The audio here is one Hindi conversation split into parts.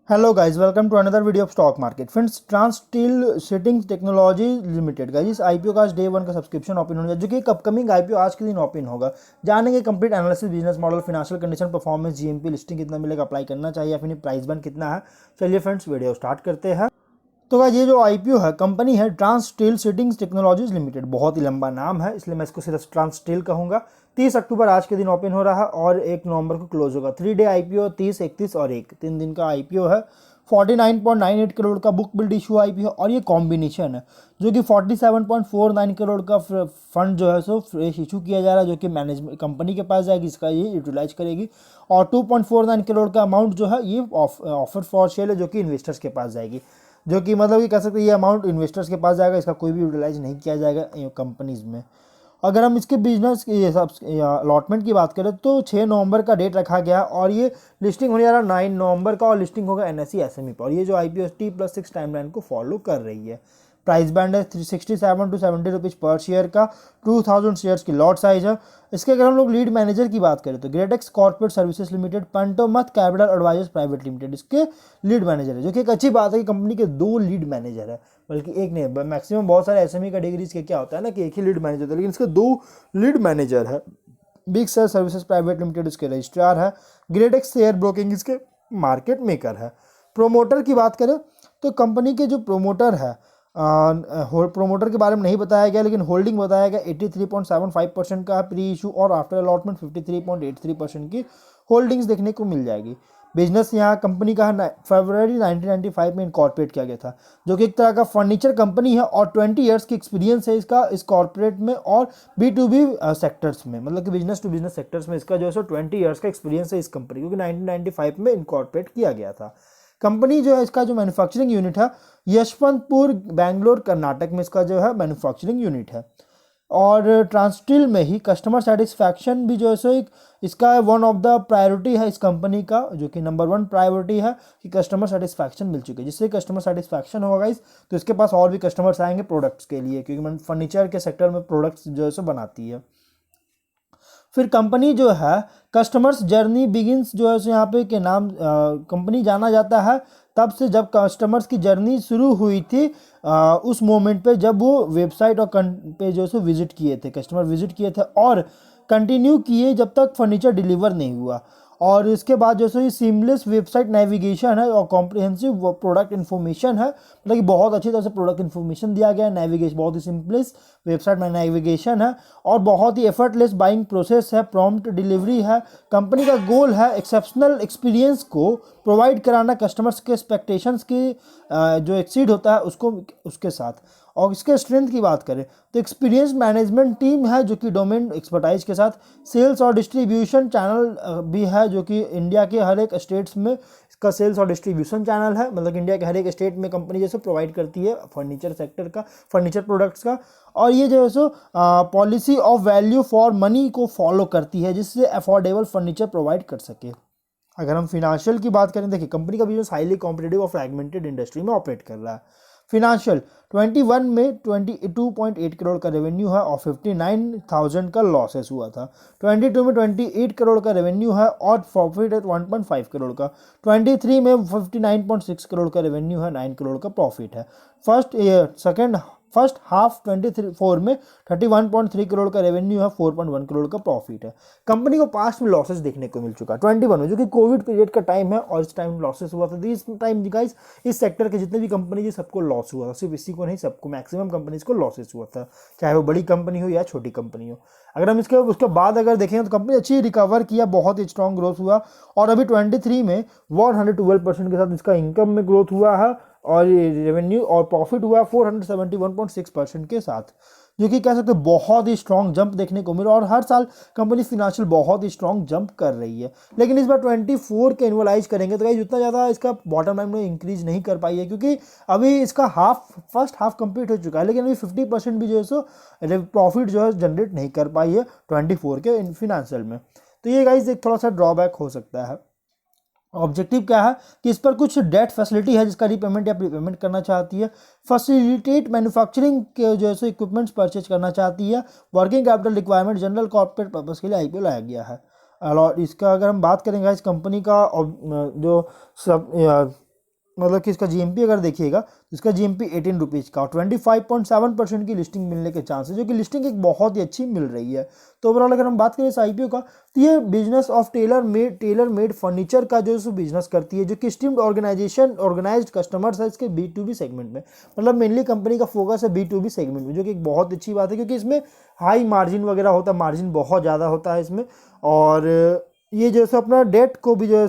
Hello guys, welcome to another video of stock market. Friends, Transteel seating technology limited का इस आईपीओ का आज डे वन का सब्सक्रिप्शन ओपन होगा, जो कि एक अपकमिंग आईपीओ आज के दिन ओपन होगा। जानेंगे complete analysis, business model, financial condition, performance, GMP, listing कितना मिलेगा, अप्लाई करना चाहिए या फिर प्राइस बैंड कितना है। चलिए फ्रेंड्स, वीडियो स्टार्ट करते हैं। तो गाइस, ये जो आईपीओ है, कंपनी है Transteel seating technologies limited. बहुत ही लंबा नाम है, इसलिए मैं इसको सिर्फ ट्रांस स्टील कहूंगा। 30 अक्टूबर आज के दिन ओपन हो रहा है और 1 नवंबर को क्लोज होगा। 3 डे आईपीओ, 30, 31 और 1 3 दिन का आईपीओ है। 49.98 करोड़ का बुक बिल्ड इशू आईपीओ और ये कॉम्बिनेशन है, जो कि 47.49 करोड़ का फंड जो है सो फ्रेश इशू किया जा रहा है, जो कि मैनेजमेंट कंपनी के पास जाएगी, इसका ये यूटिलाइज करेगी। और 2.49 करोड़ का अमाउंट जो है ये ऑफर फॉर सेल है, जो कि इन्वेस्टर्स के पास जाएगी। जो कि मतलब ये कह सकते हैं ये अमाउंट इन्वेस्टर्स के पास जाएगा, इसका कोई भी यूटिलाइज नहीं किया जाएगा कंपनीज में। अगर हम इसके बिजनेस अलॉटमेंट की बात करें तो 6 नवंबर का डेट रखा गया और ये लिस्टिंग होने जा रहा है 9 नवंबर का, और लिस्टिंग होगा एनएसई एसएमई पर। और ये जो आईपीओ T+6 टाइमलाइन को फॉलो कर रही है। प्राइस बैंड है 367 टू 70 रुपीज़ पर शेयर का। 2000 शेयर्स की लॉट साइज है। इसके अगर हम लोग लीड मैनेजर की बात करें तो Greatex corporate services limited, Pantomath capital advisers private limited इसके लीड मैनेजर है, जो कि एक अच्छी बात है कि कंपनी के 2 लीड मैनेजर है, बल्कि एक नहीं। मैक्सिमम बहुत सारे एसएमई कैटेगरीज के क्या होता है ना कि एक ही लीड मैनेजर है, लेकिन इसके 2 लीड मैनेजर है। Big sir services private limited इसके रजिस्ट्रार है। ग्रेटेक्स शेयर ब्रोकिंग इसके मार्केट मेकर है। प्रोमोटर की बात करें तो कंपनी के जो प्रोमोटर है, प्रोमोटर के बारे में नहीं बताया गया, लेकिन होल्डिंग बताया गया 83.75% का प्री इशू और आफ्टर अलॉटमेंट 53.83% की होल्डिंग्स देखने को मिल जाएगी। बिजनेस यहाँ कंपनी का फरवरी 1995 में इनकॉर्पोरेट किया गया था, जो कि एक तरह का फर्नीचर कंपनी है और 20 ईयर्स की एक्सपीरियंस है इसका इस कॉर्पोरेट में और B2B सेक्टर्स में, मतलब कि बिजनेस टू बिजनेस सेक्टर्स में इसका जो है सो 20 ईयर्स का एक्सपीरियंस है इस कंपनी, क्योंकि 1995 में इनकॉर्पोरेट किया गया था। कंपनी जो है इसका जो मैन्युफैक्चरिंग यूनिट है यशवंतपुर बेंगलोर कर्नाटक में इसका जो है मैन्युफैक्चरिंग यूनिट है। और ट्रांसस्टील में ही कस्टमर सेटिस्फैक्शन भी जो है सो एक इसका वन ऑफ द प्रायोरिटी है इस कंपनी का, जो कि नंबर 1 प्रायोरिटी है कि कस्टमर सेटिस्फैक्शन मिल चुकी है। जिससे कस्टमर सेटिस्फैक्शन होगा इस तो इसके पास और भी कस्टमर्स आएंगे प्रोडक्ट्स के लिए, क्योंकि फर्नीचर के सेक्टर में प्रोडक्ट्स जो है सो बनाती है। फिर कंपनी जो है कस्टमर्स जर्नी बिगिंस जो है यहाँ पे के नाम कंपनी जाना जाता है तब से, जब कस्टमर्स की जर्नी शुरू हुई थी उस मोमेंट पे जब वो वेबसाइट और पे जो है विजिट किए थे, कस्टमर विजिट किए थे और कंटिन्यू किए जब तक फर्नीचर डिलीवर नहीं हुआ। और इसके बाद जो है ये सीमलेस वेबसाइट नेविगेशन है और कॉम्प्रिहेंसिव प्रोडक्ट इन्फॉर्मेशन है, मतलब कि बहुत अच्छी तरह से प्रोडक्ट इन्फॉर्मेशन दिया गया है। नेविगेशन बहुत ही सिंपलेस वेबसाइट में नेविगेशन है और बहुत ही एफर्टलेस बाइंग प्रोसेस है, प्रॉम्प्ट डिलीवरी है। कंपनी का गोल है एक्सेप्शनल एक्सपीरियंस को प्रोवाइड कराना, कस्टमर्स के एक्सपेक्टेशंस की जो एक्सीड होता है उसको उसके साथ। और इसके स्ट्रेंथ की बात करें तो एक्सपीरियंस मैनेजमेंट टीम है, जो कि डोमेन एक्सपर्टाइज के साथ सेल्स और डिस्ट्रीब्यूशन चैनल भी है, जो कि इंडिया के हर एक स्टेट्स में इसका सेल्स और डिस्ट्रीब्यूशन चैनल है, मतलब इंडिया के हर एक स्टेट में कंपनी जैसे प्रोवाइड करती है फर्नीचर सेक्टर का, फर्नीचर प्रोडक्ट्स का। और ये जो है सो policy of value for money को फॉलो करती है, जिससे अफोर्डेबल फर्नीचर प्रोवाइड कर सके। अगर हम फिनेंशियल की बात करें, देखिए कंपनी का बिजनेस हाईली कॉम्पिटेटिव और फ्रैगमेंटेड इंडस्ट्री में ऑपरेट कर रहा है। फिनेंशियल 21 में 22.8 करोड़ का रेवेन्यू है और 59,000 का लॉसेस हुआ था। 22 में 28 करोड़ का रेवेन्यू है और प्रॉफिट है 1.5 करोड़ का। 23 में 59.6 करोड़ का रेवेन्यू है, 9 करोड़ का प्रॉफिट है। फर्स्ट हाफ 24 में 31.3 करोड़ का रेवेन्यू है, 4.1 करोड़ का प्रॉफिट है। कंपनी को पास्ट में लॉसेस देखने को मिल चुका है 21 में, जो कि कोविड पीरियड का टाइम है और इस टाइम लॉसेस हुआ था। इस टाइम गाइस इस सेक्टर के जितने भी कंपनी थी सबको लॉस हुआ था, सिर्फ इसी को नहीं, सबको मैक्सिमम कंपनीज को लॉसेस हुआ था, चाहे वो बड़ी कंपनी हो या छोटी कंपनी हो। अगर हम उसके बाद अगर देखें तो कंपनी अच्छी रिकवर किया, बहुत ही स्ट्रॉन्ग ग्रोथ हुआ और अभी 23 में 112% के साथ इसका इनकम में ग्रोथ हुआ है और रेवेन्यू और प्रॉफिट हुआ 471.6% के साथ, जो कि कह सकते हैं बहुत ही स्ट्रॉन्ग जंप देखने को मिला। और हर साल कंपनी फिनेंशियल बहुत ही स्ट्रॉन्ग जंप कर रही है, लेकिन इस बार 24 के एनुअलाइज करेंगे तो गाइस उतना ज़्यादा इसका बॉटम लाइन में इंक्रीज नहीं कर पाई है, क्योंकि अभी इसका फर्स्ट हाफ कंप्लीट हो चुका है, लेकिन अभी 50% भी जो है सो प्रॉफिट जो है जनरेट नहीं कर पाई है 24 के फिनेंशियल में। तो ये गाइस एक थोड़ा सा ड्रॉबैक हो सकता है। ऑब्जेक्टिव क्या है कि इस पर कुछ डेट फैसिलिटी है जिसका रीपेमेंट या प्रीपेमेंट करना चाहती है। फैसिलिटेट मैन्युफैक्चरिंग के जो है इक्विपमेंट्स परचेज करना चाहती है। Working capital requirement general corporate purpose के लिए आईपीओ लाया गया है। और इसका अगर हम बात करेंगे इस कंपनी का जो सब मतलब कि इसका जीएमपी अगर देखिएगा तो इसका जीएमपी 18 रुपीज़ का और 25.7% की लिस्टिंग मिलने के चांस है, जो कि लिस्टिंग एक बहुत ही अच्छी मिल रही है। तो ओवरऑल अगर हम बात करें इस आईपीओ का, तो ये business of tailor made furniture का जो है बिजनेस करती है, जो कि स्टीम्ड ऑर्गेनाइज्ड कस्टमर्स है इसके B2B सेगमेंट में। मतलब मेनली कंपनी का फोकस है B2B सेगमेंट में, जो कि एक बहुत अच्छी बात है, क्योंकि इसमें हाई मार्जिन वगैरह होता है, मार्जिन बहुत ज़्यादा होता है इसमें। और ये जो है अपना डेट को भी जो है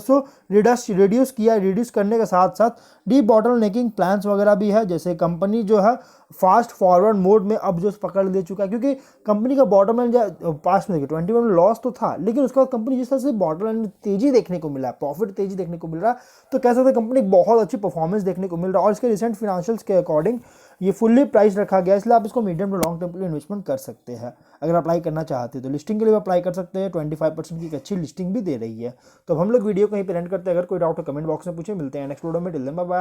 रिड्यूस करने के साथ साथ डी बॉटल नेकिंग प्लान्स वगैरह भी है। जैसे कंपनी जो है फास्ट फॉरवर्ड मोड में अब जो पकड़ ले चुका है, क्योंकि कंपनी का बॉटम लाइन जो पास्ट में देखिए 21 में लॉस तो था, लेकिन उसके बाद कंपनी जिस तरह से बॉटम लाइन में तेजी देखने को मिला, प्रॉफिट तेजी देखने को मिल रहा है, तो कह सकते हैं कंपनी बहुत अच्छी परफॉर्मेंस देखने को मिल रहा है। और इसके रिसेंट फाइनेंशियल्स के अकॉर्डिंग ये फुल्ली प्राइस रखा गया, इसलिए आप इसको मीडियम टू लॉन्ग टर्म के लिए इन्वेस्टमेंट कर सकते हैं। अगर अप्लाई करना चाहते हैं तो लिस्टिंग के लिए अप्लाई कर सकते हैं, 25% की एक अच्छी लिस्टिंग भी दे रही है। तो अब हम लोग वीडियो कहीं पर एंड करते हैं। अगर कोई डाउट हो कमेंट बॉक्स में पूछे। मिलते हैं नेक्स्ट वीडियो में। Till then bye bye.